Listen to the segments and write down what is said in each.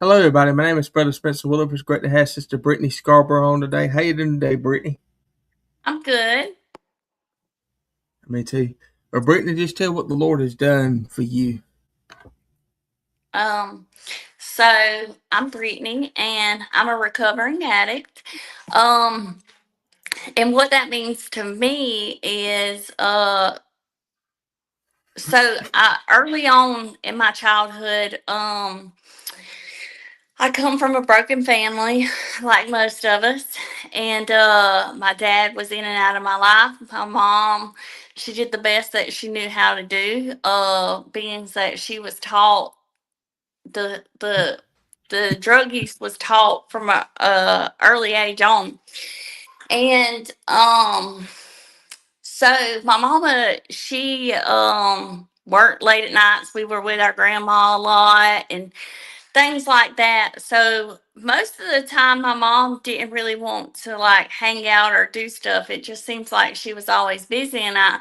Hello, everybody. My name is Brother Spencer Williford. It's great to have Sister Brittany Scarborough on today. How you doing today, Brittany? I'm good. Me too. Well, Brittany, just tell what the Lord has done for you. Um, so I'm Brittany and I'm a recovering addict. Um, and what that means to me is early on in my childhood, I come from a broken family, like most of us, and my dad was in and out of my life. My mom, she did the best that she knew how to do, being that she was taught the drug use was taught from a early age on, and so my mama, she worked late at nights. We were with our grandma a lot and things like that. So most of the time, my mom didn't really want to like hang out or do stuff. It just seems like she was always busy, and I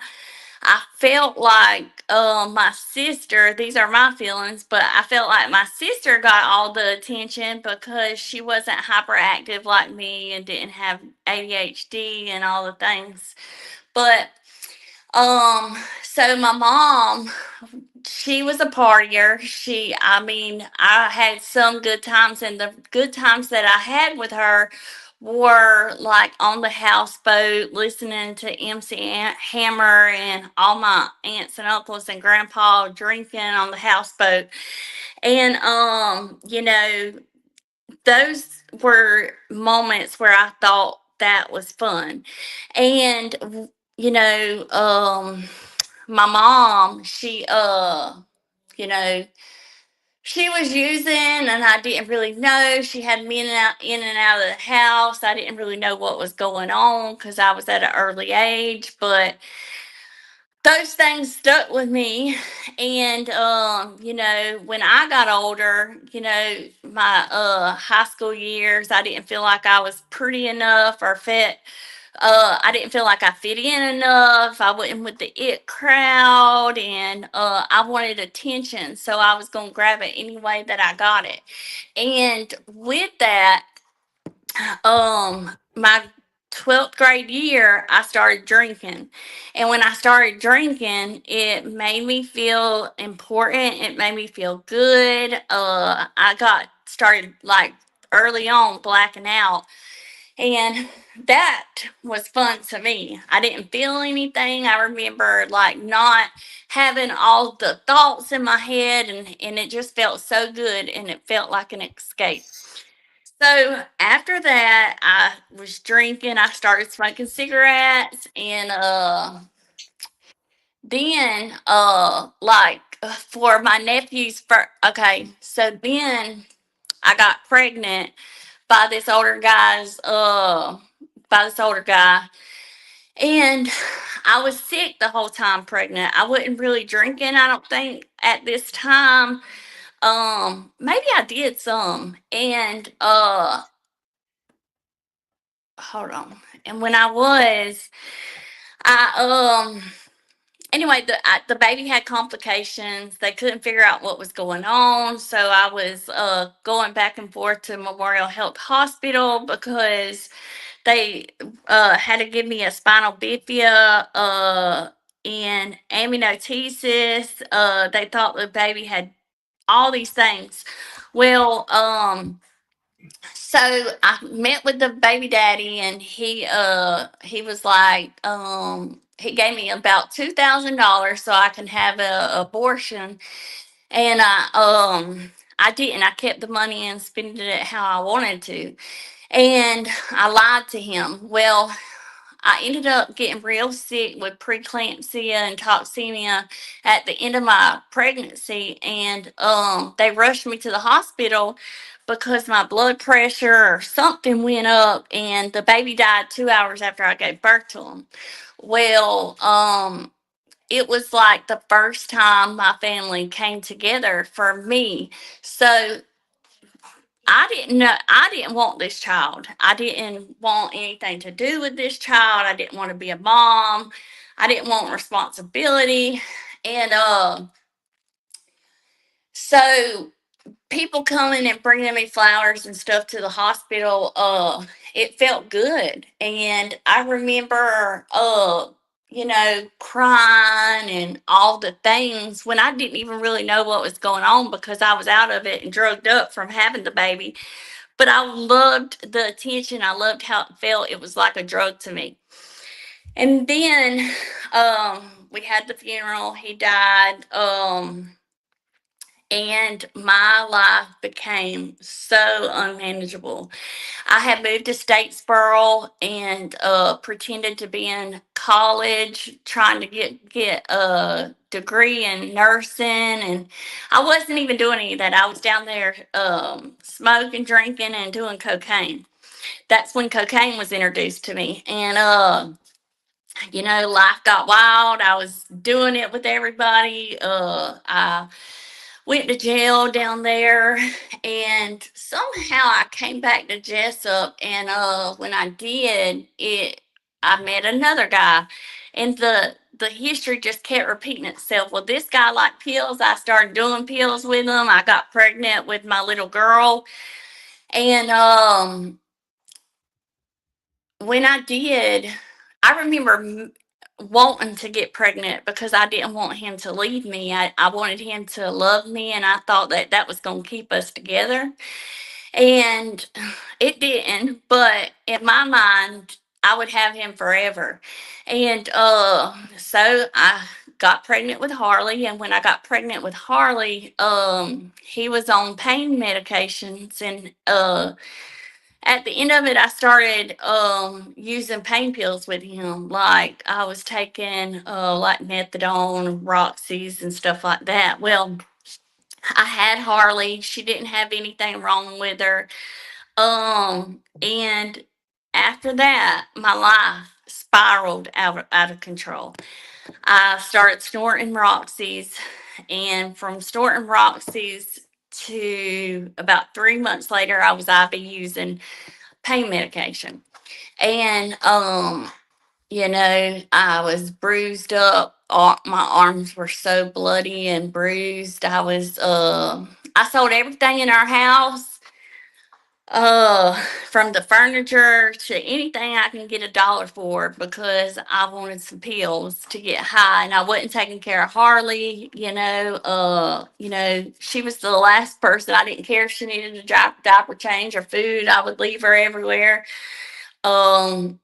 felt like my sister, these are my feelings, but I felt like my sister got all the attention because she wasn't hyperactive like me and didn't have ADHD and all the things. But so my mom, she was a partier. I had some good times, and the good times that I had with her were like on the houseboat, listening to MC Hammer and all my aunts and uncles and grandpa drinking on the houseboat. And, those were moments where I thought that was fun. And, you know, um, my mom, you know, she was using, and I didn't really know. She had me in and out of the house. I didn't really know what was going on because I was at an early age, but those things stuck with me. And when I got older, my high school years, I didn't feel like I was pretty enough or fit. I didn't feel like I fit in enough. I wasn't with the it crowd, and I wanted attention, so I was gonna grab it any way that I got it. And with that, my 12th grade year, I started drinking. And when I started drinking, it made me feel important. It made me feel good. I got started like early on blacking out. And that was fun to me. I didn't feel anything. I remember like not having all the thoughts in my head, and it just felt so good, and it felt like an escape. So after that, I was drinking. I started smoking cigarettes, and then for my nephew's okay. So then I got pregnant by this older guy's by this older guy, and I was sick the whole time pregnant. I wasn't really drinking, I don't think, at this time. Maybe I did some, and hold on. And when I was, I anyway, the baby had complications. They couldn't figure out what was going on, so I was going back and forth to Memorial Health Hospital because they had to give me a spinal bifida and amniotesis. They thought the baby had all these things. Well, so I met with the baby daddy, and he was like, he gave me about $2,000 so I can have a abortion. And I didn't. I kept the money and spent it how I wanted to. And I lied to him. Well, I ended up getting real sick with preeclampsia and toxemia at the end of my pregnancy, and they rushed me to the hospital because my blood pressure or something went up, and the baby died 2 hours after I gave birth to him. Well, it was like the first time my family came together for me. So I didn't want this child. I didn't want anything to do with this child. I didn't want to be a mom. I didn't want responsibility. And so people coming and bringing me flowers and stuff to the hospital, it felt good. And I remember, crying and all the things when I didn't even really know what was going on because I was out of it and drugged up from having the baby. But I loved the attention. I loved how it felt. It was like a drug to me. And then we had the funeral. He died. And my life became so unmanageable. I had moved to Statesboro and pretended to be in college, trying to get a degree in nursing, and I wasn't even doing any of that. I was down there smoking, drinking, and doing cocaine. That's when cocaine was introduced to me, and life got wild. I was doing it with everybody. I went to jail down there, and somehow I came back to Jessup. And when I did, I met another guy, and the history just kept repeating itself. Well, this guy liked pills. I started doing pills with him. I got pregnant with my little girl, and when I did, I remember wanting to get pregnant because I didn't want him to leave me. I wanted him to love me, and I thought that that was going to keep us together. And it didn't, but in my mind, I would have him forever. And so I got pregnant with Harley, and when I got pregnant with Harley, he was on pain medications, and at the end of it, I started using pain pills with him. Like I was taking like methadone, Roxy's, and stuff like that. Well, I had Harley. She didn't have anything wrong with her. And after that, my life spiraled out of control. I started snorting Roxy's, and from snorting Roxy's to about 3 months later, I was IV using pain medication. And I was bruised up. My arms were so bloody and bruised. I sold everything in our house, uh from the furniture to anything I can get a dollar for, because I wanted some pills to get high, and I wasn't taking care of Harley. She was the last person. I didn't care if she needed a diaper change or food. I would leave her everywhere. um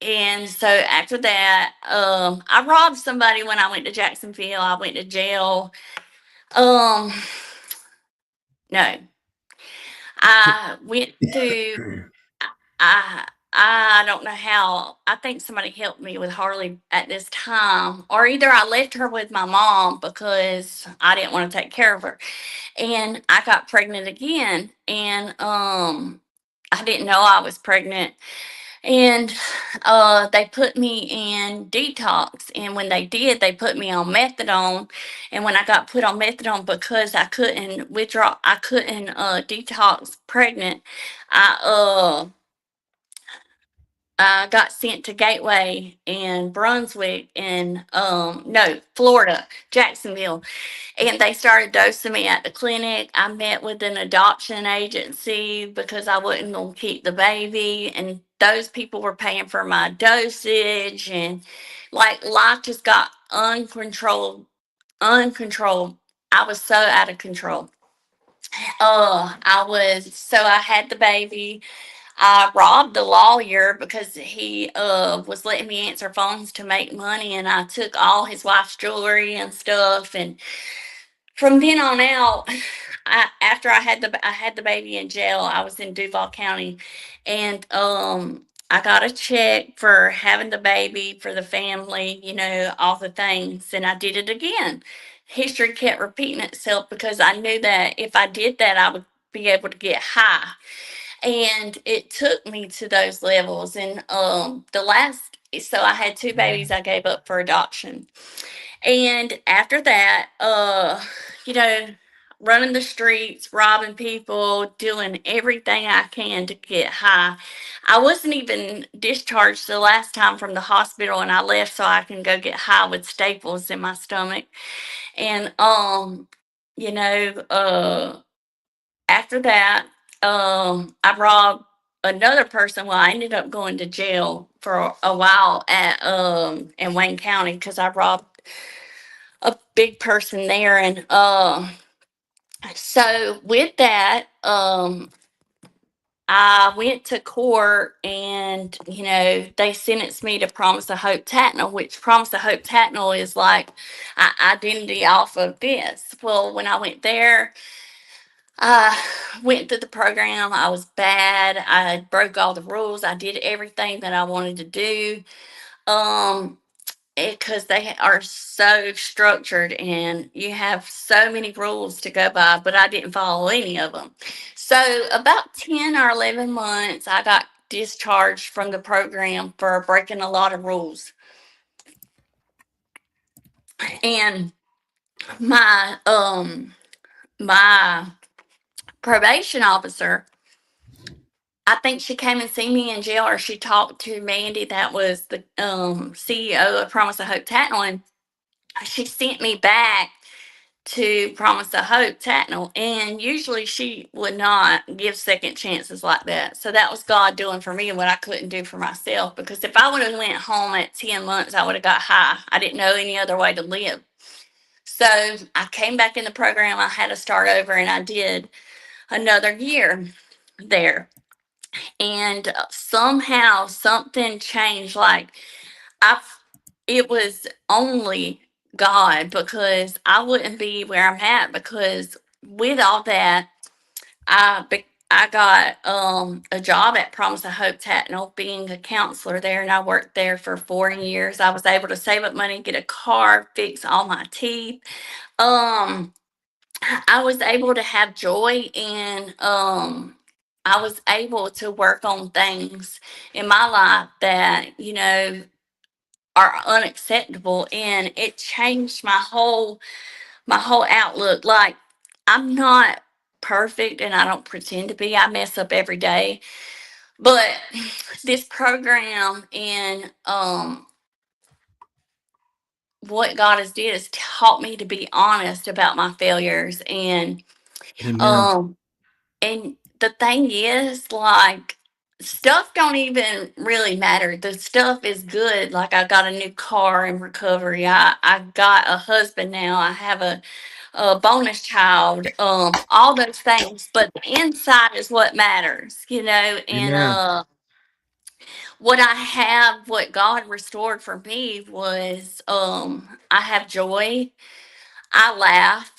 and so after that, I robbed somebody when I went to Jacksonville. I went to jail. um no, I went to I don't know how. I think somebody helped me with Harley at this time, or either I left her with my mom because I didn't want to take care of her, and I got pregnant again, and I didn't know I was pregnant, and they put me in detox, and when they did, they put me on methadone, and when I got put on methadone because I couldn't withdraw, I couldn't detox pregnant. I I got sent to Gateway and Brunswick and no, Florida, Jacksonville, and they started dosing me at the clinic. I met with an adoption agency because I wasn't going to keep the baby, and those people were paying for my dosage, and like life just got uncontrolled. I was so out of control. I had the baby. I robbed the lawyer because he was letting me answer phones to make money, and I took all his wife's jewelry and stuff. And from then on out, after I had the baby in jail, I was in Duval County, and I got a check for having the baby for the family, all the things, and I did it again. History kept repeating itself because I knew that if I did that, I would be able to get high, and it took me to those levels. And so I had two babies I gave up for adoption, and after that, you know running the streets, robbing people, doing everything I can to get high. I wasn't even discharged the last time from the hospital, and I left so I can go get high with staples in my stomach. And you know, after that, I robbed another person. Well, I ended up going to jail for a while at in Wayne County because I robbed a big person there, and so with that, I went to court, and they sentenced me to Promise of Hope Tatnall, which Promise of Hope Tatnall is like identity off of this. Well, when I went there, I went through the program. I was bad. I broke all the rules. I did everything that I wanted to do. Um, because they are so structured and you have so many rules to go by, but I didn't follow any of them. So, about 10 or 11 months, I got discharged from the program for breaking a lot of rules. And my probation officer, I think she came and seen me in jail, or she talked to Mandy, that was the CEO of Promise of Hope Tatnall, and she sent me back to Promise of Hope Tatnall. And usually she would not give second chances like that. So that was God doing for me what I couldn't do for myself. Because if I would have went home at 10 months, I would have got high. I didn't know any other way to live. So I came back in the program. I had to start over, and I did another year there. And somehow something changed. Like, I, it was only God, because I wouldn't be where I'm at, because with all that, I got a job at Promise of Hope Tatnall, being a counselor there, and I worked there for 4 years. I was able to save up money, get a car, fix all my teeth. Um, I was able to have joy, and I was able to work on things in my life that are unacceptable, and it changed my whole outlook. Like, I'm not perfect, and I don't pretend to be. I mess up every day, but this program and what God has did has taught me to be honest about my failures. And Amen. um and the thing is, like, stuff don't even really matter. The stuff is good. Like, I got a new car in recovery. I got a husband now. I have a bonus child. All those things. But the inside is what matters, and Amen. what God restored for me was, I have joy. I laugh.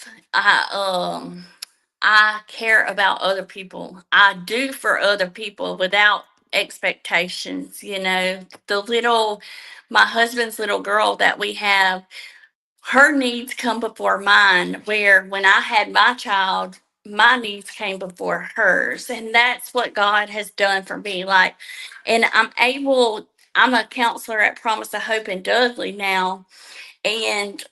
I care about other people. I do for other people without expectations. My husband's little girl that we have, her needs come before mine, where when I had my child, my needs came before hers. And that's what God has done for me. Like, and I'm a counselor at Promise of Hope in Dudley now, and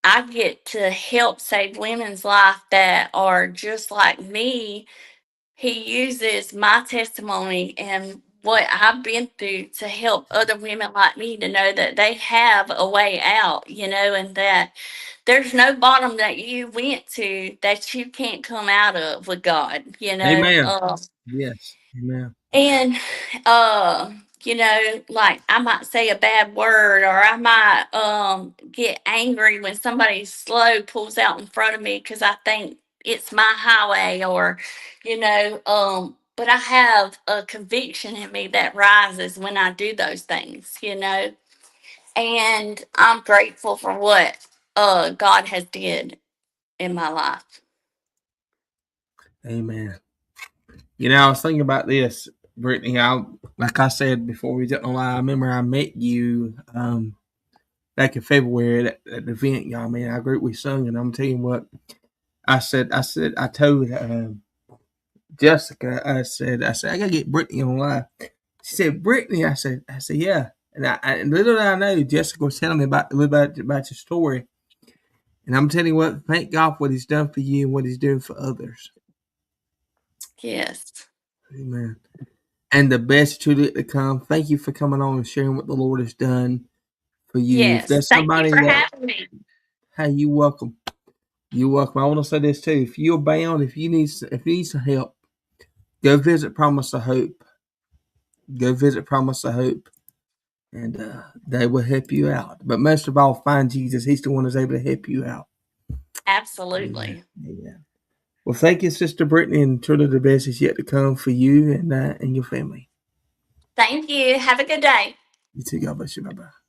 I get to help save women's life that are just like me. He uses my testimony and what I've been through to help other women like me to know that they have a way out, and that there's no bottom that you went to that you can't come out of with God. Amen. Yes. Amen. And like, I might say a bad word, or I might get angry when somebody slow pulls out in front of me because I think it's my highway, or but I have a conviction in me that rises when I do those things, and I'm grateful for what God has did in my life. Amen. I was thinking about this, Brittany. Like I said before we jumped on live, I remember I met you back in February at the event, y'all. Man, I agree we sung, and I'm telling you what, I told Jessica, I gotta get Brittany on live. She said, Brittany, I said, yeah. And little did I know, Jessica was telling me about your story. And I'm telling you what, thank God for what He's done for you and what He's doing for others. Yes. Amen. And the best truly to come. Thank you for coming on and sharing what the Lord has done for you. If Yes. there's Thank you somebody for that, having me. hey, you welcome. You're welcome. I want to say this too. If you're bound, if you need some help, go visit Promise of Hope. Go visit Promise of Hope, and they will help you out. But most of all, find Jesus. He's the one that's able to help you out. Amen. Absolutely. Amen. Well, thank you, Sister Brittany, and truly the best is yet to come for you and your family. Thank you. Have a good day. You too. God bless you. Bye bye.